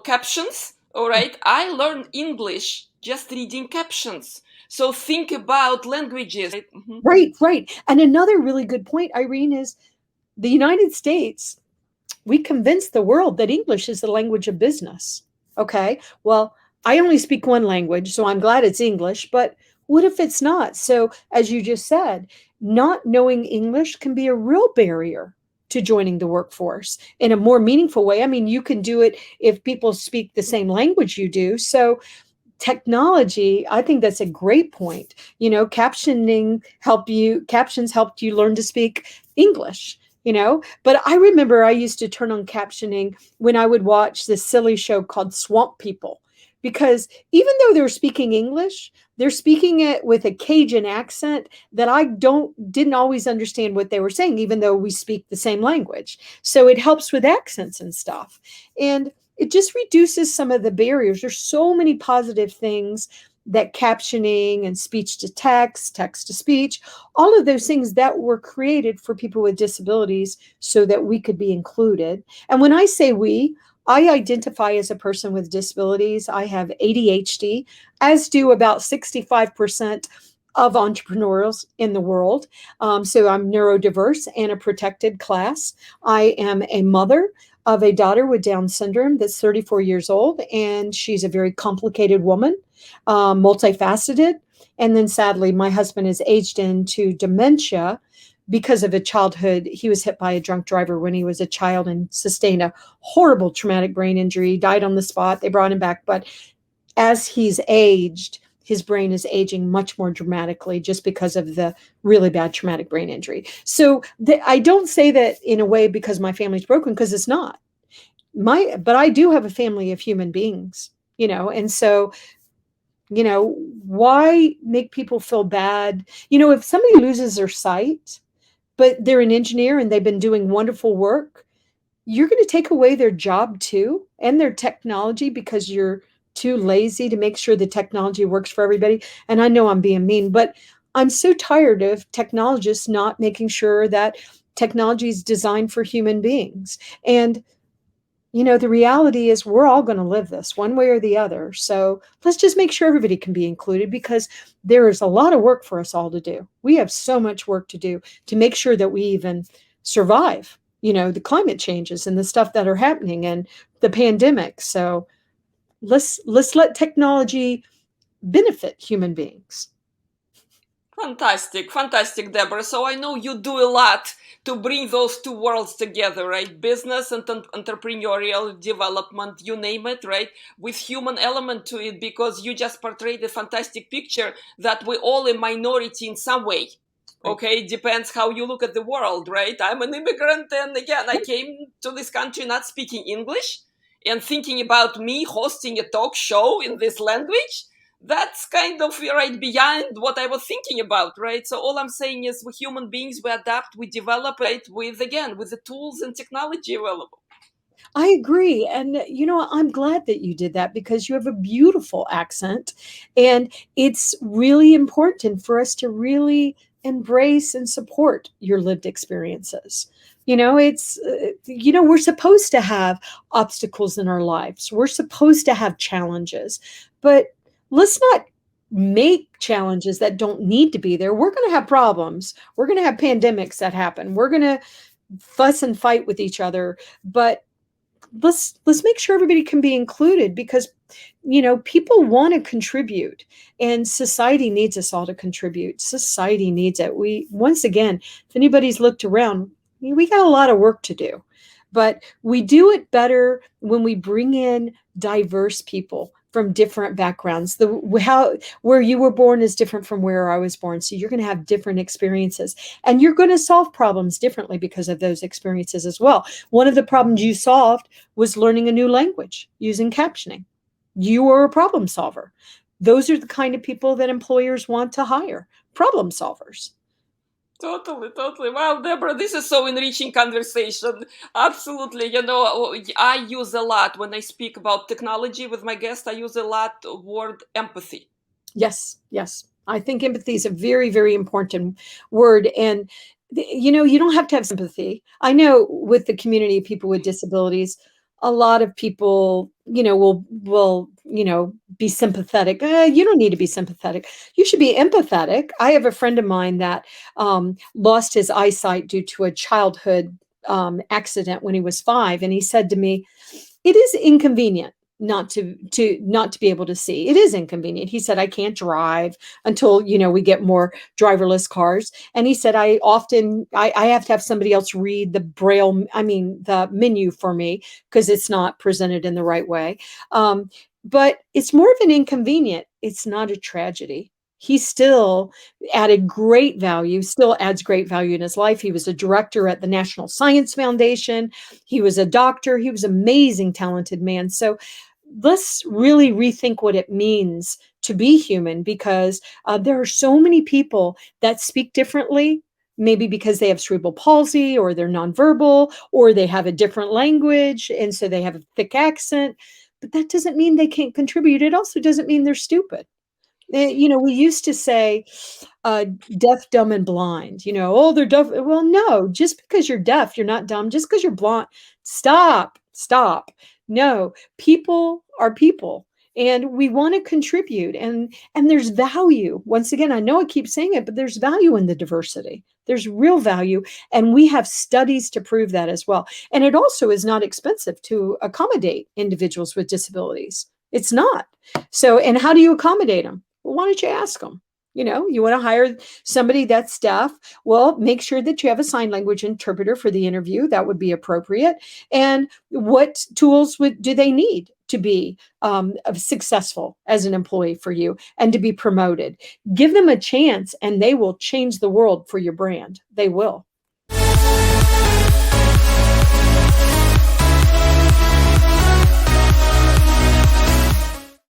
captions. All right. I learned English just reading captions. So think about languages. Right? Mm-hmm. Right. And another really good point, Irene, is the United States, we convinced the world that English is the language of business. Okay. Well, I only speak one language, so I'm glad it's English, but what if it's not? So, as you just said, not knowing English can be a real barrier to joining the workforce in a more meaningful way. I mean, you can do it if people speak the same language you do. So, technology, I think that's a great point. Captions helped you learn to speak English. But I remember I used to turn on captioning when I would watch this silly show called Swamp People, because even though they're speaking English, they're speaking it with a Cajun accent that I didn't always understand what they were saying, even though we speak the same language. So it helps with accents and stuff. And it just reduces some of the barriers. There's so many positive things that captioning and speech to text to speech, all of those things that were created for people with disabilities so that we could be included. And when I say we, I identify as a person with disabilities. I have ADHD, as do about 65% of entrepreneurs in the world. So I'm neurodiverse and a protected class. I am a mother of a daughter with Down syndrome that's 34 years old, and she's a very complicated woman, multifaceted. And then sadly, my husband has aged into dementia because of a childhood. He was hit by a drunk driver when he was a child and sustained a horrible traumatic brain injury, died on the spot. They brought him back. But as he's aged, his brain is aging much more dramatically just because of the really bad traumatic brain injury. So I don't say that in a way because my family's broken, because it's not. But I do have a family of human beings, and so, why make people feel bad? If somebody loses their sight, but they're an engineer and they've been doing wonderful work, you're going to take away their job too and their technology because you're too lazy to make sure the technology works for everybody. And I know I'm being mean, but I'm so tired of technologists not making sure that technology is designed for human beings. And the reality is we're all going to live this one way or the other. So let's just make sure everybody can be included, because there is a lot of work for us all to do. We have so much work to do to make sure that we even survive, the climate changes and the stuff that are happening and the pandemic. So let's let technology benefit human beings. Fantastic, Debra. So I know you do a lot to bring those two worlds together, right? Business and entrepreneurial development, you name it, right? With human element to it, because you just portrayed a fantastic picture that we're all a minority in some way. Okay, depends how you look at the world, right? I'm an immigrant, and again, I came to this country not speaking English, and thinking about me hosting a talk show in this language, that's kind of right beyond what I was thinking about, right? So all I'm saying is, we human beings, we adapt, we develop, right, with the tools and technology available. I agree. And, I'm glad that you did that, because you have a beautiful accent. And it's really important for us to really embrace and support your lived experiences. We're supposed to have obstacles in our lives, we're supposed to have challenges, but let's not make challenges that don't need to be there. We're going to have problems. We're going to have pandemics that happen. We're going to fuss and fight with each other. But let's make sure everybody can be included, because people want to contribute, and society needs us all to contribute. Society needs it. Once again, if anybody's looked around, we got a lot of work to do, but we do it better when we bring in diverse people from different backgrounds. Where you were born is different from where I was born. So you're going to have different experiences, and you're going to solve problems differently because of those experiences as well. One of the problems you solved was learning a new language using captioning. You were a problem solver. Those are the kind of people that employers want to hire, problem solvers. Totally. Wow, Debra, this is so enriching conversation. Absolutely. I use a lot when I speak about technology with my guests, I use a lot word empathy. Yes. I think empathy is a very, very important word. And, you don't have to have sympathy. I know with the community of people with disabilities, a lot of people will be sympathetic. You don't need to be sympathetic. You should be empathetic. I have a friend of mine that lost his eyesight due to a childhood accident when he was 5, and he said to me, "It is inconvenient not to be able to see. It is inconvenient." He said, "I can't drive until we get more driverless cars." And he said, I have to have somebody else read the braille, I mean the menu for me, because it's not presented in the right way. But it's more of an inconvenient. It's not a tragedy. He still added great value, still adds great value in his life. He was a director at the National Science Foundation. He was a doctor. He was an amazing, talented man. So let's really rethink what it means to be human, because there are so many people that speak differently, maybe because they have cerebral palsy, or they're nonverbal, or they have a different language, and so they have a thick accent. But that doesn't mean they can't contribute. It also doesn't mean they're stupid. We used to say, deaf, dumb, and blind. Oh, they're deaf. Well, no, just because you're deaf, you're not dumb. Just because you're blind, stop, stop. No, people are people, and we want to contribute, and there's value. Once again, I know I keep saying it, but there's value in the diversity. There's real value, and we have studies to prove that as well. And it also is not expensive to accommodate individuals with disabilities. It's not. So, and how do you accommodate them? Well, why don't you ask them? You want to hire somebody that's deaf. Well, make sure that you have a sign language interpreter for the interview. That would be appropriate. And what tools do they need to be successful as an employee for you and to be promoted? Give them a chance, and they will change the world for your brand. They will.